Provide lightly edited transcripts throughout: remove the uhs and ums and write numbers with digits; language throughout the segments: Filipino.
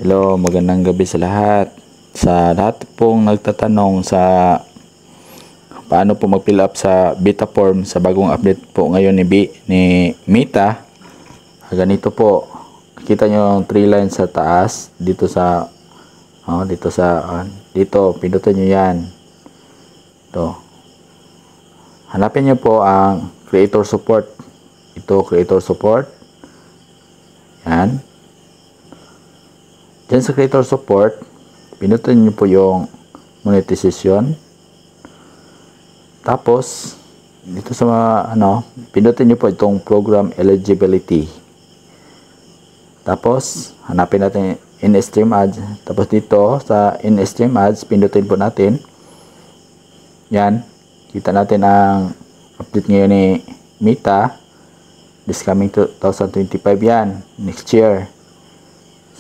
Hello, magandang gabi sa lahat. Sa lahat pong nagtatanong sa paano po mag-fill up sa beta form sa bagong update po ngayon ni Meta. Ganito po. Kita nyo yung 3 lines sa taas dito sa dito pindutin nyo yan. Ito. Hanapin nyo po ang creator support. Ito, creator support. Yan. Diyan sa creator support, pinutin nyo po yung monetization. Tapos, dito sa mga, pinutin nyo po itong program eligibility. Tapos, hanapin natin in-stream ads. Tapos dito, sa in-stream ads, pinutin po natin. Yan. Kita natin ang update ngayon ni Meta. This coming 2025 yan. Next year.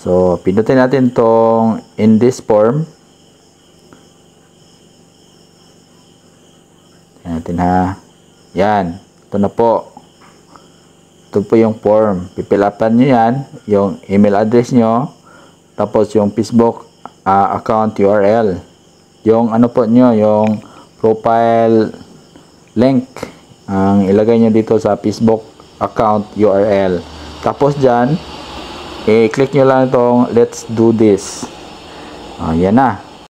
So, pindutin natin tong in this form. Yan natin ha. Yan. Ito na po. Ito po yung form. Pipilapan nyo yan. Yung email address nyo. Tapos yung Facebook account URL. Yung ano po nyo, yung profile link. Ang ilagay nyo dito sa Facebook account URL. Tapos dyan, i-click nyo lang itong let's do this. Yan na.